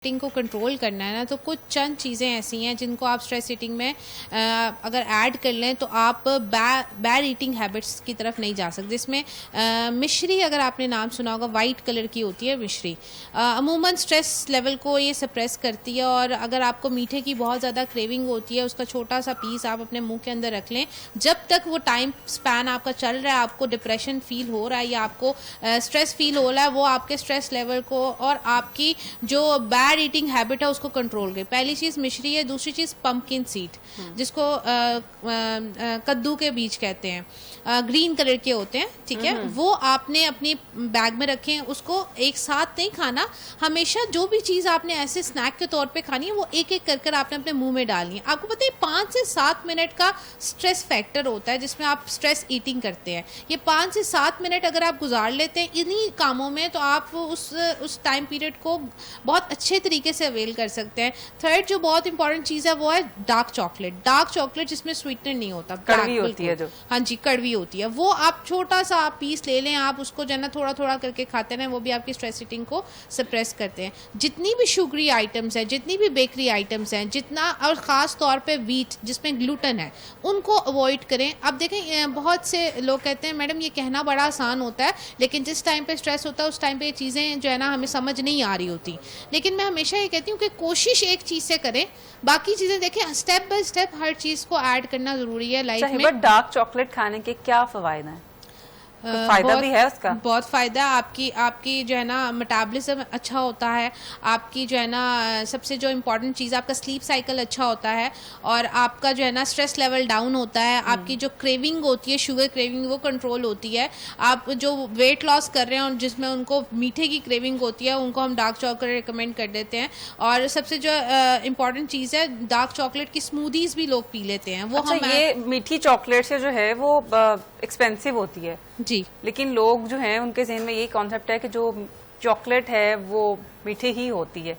Eating को control करना है ना, तो कुछ चंद चीज़ें ऐसी हैं जिनको आप स्ट्रेस ईटिंग में अगर ऐड कर लें तो आप बैड ईटिंग हैबिट्स की तरफ नहीं जा सकते। इसमें मिश्री, अगर आपने नाम सुना होगा, वाइट कलर की होती है मिश्री, अमूमन स्ट्रेस लेवल को ये सप्रेस करती है। और अगर आपको मीठे की बहुत ज़्यादा क्रेविंग होती है, उसका छोटा सा पीस आप अपने मुंह के अंदर रख लें। जब तक वो टाइम स्पैन आपका चल रहा है, आपको डिप्रेशन फील हो रहा है या आपको स्ट्रेस फील हो रहा है, वो आपके स्ट्रेस लेवल को और आपकी जो बैड ईटिंग हैबिट है उसको कंट्रोल करे। पहली चीज मिश्री है। दूसरी चीज पंपकिन सीड, जिसको कद्दू के बीज कहते हैं, ग्रीन कलर के होते हैं, ठीक है। वो आपने अपनी बैग में रखें। उसको एक साथ नहीं खाना, हमेशा जो भी चीज आपने ऐसे स्नैक के तौर पे खानी है वो एक एक कर आपने अपने मुंह में डालनी है। आपको पता है 5 से 7 मिनट का स्ट्रेस फैक्टर होता है जिसमें आप स्ट्रेस ईटिंग करते हैं। ये 5 से 7 मिनट अगर आप गुजार लेते हैं इन्हीं कामों में, तो आप उस टाइम पीरियड को बहुत अच्छे तरीके से अवेल कर सकते हैं। थर्ड जो बहुत इंपॉर्टेंट चीज है वो है डार्क चॉकलेट। डार्क चॉकलेट जिसमें स्वीटनर नहीं होता, कड़वी होती है जो, हाँ जी, कड़वी होती है, वो आप छोटा सा आप पीस ले लें, आप उसको जो है ना थोड़ा थोड़ा करके खाते हैं, वो भी आपकी स्ट्रेस ईटिंग को सप्रेस करते हैं। जितनी भी शुगरी आइटम्स हैं, जितनी भी बेकरी आइटम्स हैं, जितना, और खास तौर पे व्हीट जिसमें ग्लूटेन है, उनको अवॉइड करें। अब देखें बहुत से लोग कहते हैं मैडम ये कहना बड़ा आसान होता है, लेकिन जिस टाइम पे स्ट्रेस होता है उस टाइम पे ये चीज़ें जो है ना हमें समझ नहीं आ रही होती। लेकिन मैं हमेशा ये कहती हूँ कि कोशिश एक चीज़ से करें, बाकी चीज़ें देखें, स्टेप बाय स्टेप हर चीज़ को ऐड करना ज़रूरी है लाइफ में। बट डार्क चॉकलेट खाने के क्या फायदे हैं? फायदा भी है उसका, बहुत फायदा। आपकी जो है ना मेटाबॉलिज्म अच्छा होता है, आपकी जो है ना सबसे जो इम्पोर्टेंट चीज़, आपका स्लीप साइकिल अच्छा होता है, और आपका जो है ना स्ट्रेस लेवल डाउन होता है। आपकी जो क्रेविंग होती है, शुगर क्रेविंग, वो कंट्रोल होती है। आप जो वेट लॉस कर रहे हैं और जिसमें उनको मीठे की क्रेविंग होती है, उनको हम डार्क चॉकलेट रिकमेंड कर देते हैं। और सबसे जो इम्पोर्टेंट चीज़ है, डार्क चॉकलेट की स्मूदीज भी लोग पी लेते हैं। वो अच्छा, ये मीठी चॉकलेट से जो है वो एक्सपेंसिव होती है जी, लेकिन लोग जो हैं उनके ज़हन में यही कॉन्सेप्ट है कि जो चॉकलेट है वो मीठी ही होती है।